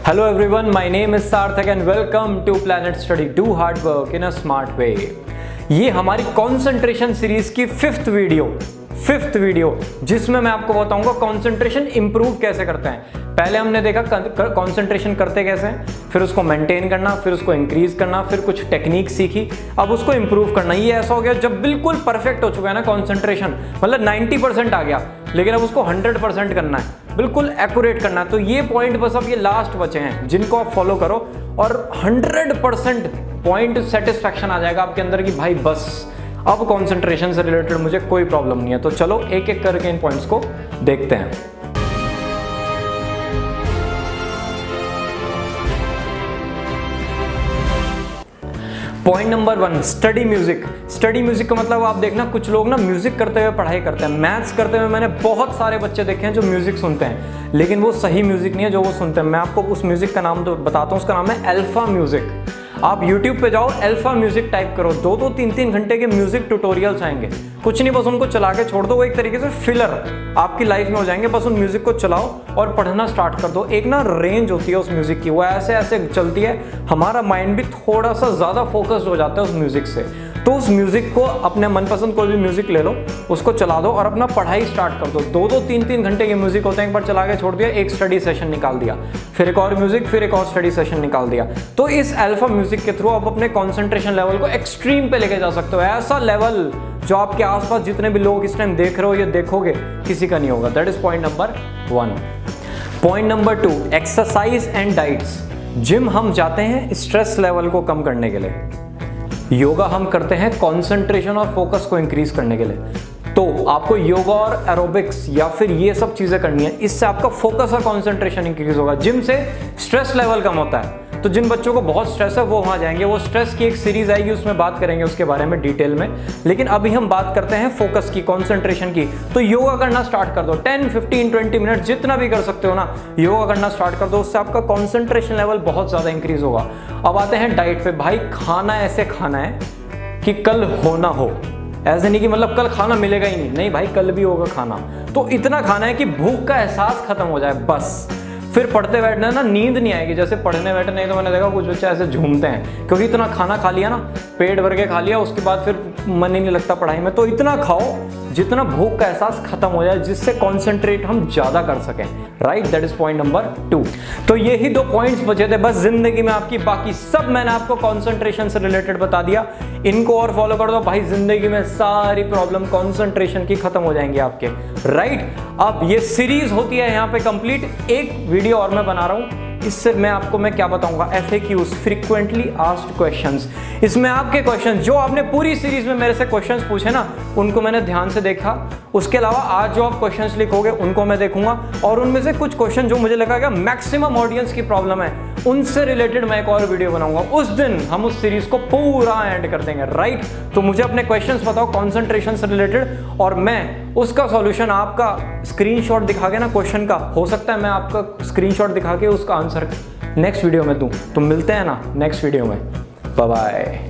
Hello everyone, my name is Sarthak and welcome to Planet Study. Do hard work in a smart way. ये हमारी concentration series की fifth video जिसमें मैं आपको बताऊंगा concentration improve कैसे करते हैं। पहले हमने देखा कंसंट्रेशन करते कैसे हैं, फिर उसको मेंटेन करना, फिर उसको इंक्रीज करना, फिर कुछ टेक्निक सीखी, अब उसको इंप्रूव करना। ये ऐसा हो गया जब बिल्कुल परफेक्ट हो चुका है ना कंसंट्रेशन, मतलब 90% आ गया, लेकिन अब उसको 100% करना है, बिल्कुल एक्यूरेट करना है। तो ये पॉइंट बस अब ये लास्ट बचे हैं जिनको आप फॉलो करो और 100% पॉइंट सेटिस्फैक्शन आ जाएगा आपके अंदर कि भाई बस अब कंसंट्रेशन से रिलेटेड मुझे कोई प्रॉब्लम नहीं है। तो चलो एक एक करके इन पॉइंट्स को देखते हैं। Point number 1, study music. Study music का मतलब आप देखना, कुछ लोग ना म्यूजिक करते हुए पढ़ाई करते हैं। मैथ्स करते हुए मैंने बहुत सारे बच्चे देखे हैं जो म्यूजिक सुनते हैं, लेकिन वो सही म्यूजिक नहीं है जो वो सुनते हैं। मैं आपको उस म्यूजिक का नाम तो बताता हूँ, उसका नाम है अल्फा म्यूजिक। आप YouTube पे जाओ, अल्फा म्यूजिक टाइप करो, 2-2, 3-3 घंटे के म्यूजिक ट्यूटोरियल्स आएंगे। कुछ नहीं, बस उनको चला के छोड़ दो, वो एक तरीके से फिलर आपकी लाइफ में हो जाएंगे। बस उन म्यूजिक को चलाओ और पढ़ना स्टार्ट कर दो। एक ना रेंज होती है उस म्यूजिक की, वो ऐसे ऐसे चलती है, हमारा माइंड भी थोड़ा सा ज़्यादा फोकस्ड हो जाता है उस म्यूजिक से। तो उस म्यूजिक को, अपने मनपसंद कोई भी म्यूजिक ले लो, उसको चला दो और अपना पढ़ाई स्टार्ट कर दो। 2-2, 3-3 घंटे के म्यूजिक होते हैं, एक बार चला के छोड़ दिया, एक स्टडी सेशन निकाल दिया, फिर एक और म्यूजिक, फिर एक और स्टडी सेशन निकाल दिया। तो इस अल्फा म्यूजिक के थ्रू आप अपने कंसंट्रेशन लेवल को एक्सट्रीम पे लेके जा सकते हो। ऐसा लेवल जो आपके आसपास जितने भी लोग इस टाइम देख रहे हो, ये देखोगे किसी का नहीं होगा। That is point number 1। Point number 2, exercise and diets. Gym हम जाते हैं स्ट्रेस लेवल को कम करने के लिए, योगा हम करते हैं कंसंट्रेशन और फोकस को इंक्रीज करने के लिए। तो आपको योगा और एरोबिक्स या फिर ये सब चीजें करनी है, इससे आपका फोकस और कंसंट्रेशन इंक्रीज होगा। जिम से स्ट्रेस लेवल कम होता है, तो जिन बच्चों को बहुत स्ट्रेस है वो वहाँ जाएंगे। वो स्ट्रेस की एक सीरीज आएगी, उसमें बात करेंगे उसके बारे में डिटेल में, लेकिन अभी हम बात करते हैं फोकस की, कंसंट्रेशन की। तो योगा करना स्टार्ट कर दो, 10, 15, 20 मिनट जितना भी कर सकते हो ना, योगा करना स्टार्ट कर दो। उससे आपका कंसंट्रेशन लेवल बहुत ज़्यादा इंक्रीज होगा। अब आते हैं डाइट पे। भाई खाना ऐसे खाना है कि कल हो ना हो, ऐसे नहीं कि मतलब कल खाना मिलेगा ही नहीं भाई, कल भी होगा खाना। तो इतना खाना है कि भूख का एहसास खत्म हो जाए बस। फिर पढ़ते बैठना ना, नींद नहीं आएगी। जैसे पढ़ने बैठे नहीं तो मैंने देखा कुछ बच्चे ऐसे झूमते हैं, क्योंकि इतना खाना खा लिया ना, पेट भर के खा लिया, उसके बाद फिर मन ही नहीं लगता पढ़ाई में। तो इतना खाओ जितना भूख का एहसास खत्म हो जाए, जिससे कॉन्सेंट्रेट हम ज़्यादा कर सकें। Right, that is point number 2। तो ये ही 2 पॉइंट्स बचे थे बस जिंदगी में आपकी, बाकी सब मैंने आपको कॉन्सेंट्रेशन से रिलेटेड बता दिया। इनको और फॉलो कर दो भाई, जिंदगी में सारी प्रॉब्लम कॉन्सेंट्रेशन की खत्म हो जाएंगी आपके। राइट, अब ये सीरीज होती है यहाँ पे कंप्लीट। एक वीडियो और मैं बना रहा हूँ, इससे मैं क्या बताऊंगा, FAQs, फ्रीक्वेंटली आस्क्ड क्वेश्चंस। इसमें आपके क्वेश्चन जो आपने पूरी सीरीज में मेरे से क्वेश्चंस पूछे ना, उनको मैंने ध्यान से देखा। उसके अलावा आज जो आप क्वेश्चंस लिखोगे उनको मैं देखूंगा, और उनमें से कुछ क्वेश्चन जो मुझे लगा कि मैक्सिमम ऑडियंस की प्रॉब्लम है, उनसे रिलेटेड मैं एक और वीडियो बनाऊंगा। उस दिन हम उस सीरीज को पूरा एंड कर देंगे। राइट, तो मुझे अपने क्वेश्चंस बताओ कंसंट्रेशन से रिलेटेड, और मैं उसका सॉल्यूशन आपका स्क्रीनशॉट दिखा के ना, क्वेश्चन का हो सकता है मैं आपका स्क्रीनशॉट दिखा के उसका आंसर नेक्स्ट वीडियो में दूं। तो मिलते हैं ना नेक्स्ट वीडियो में। Bye bye.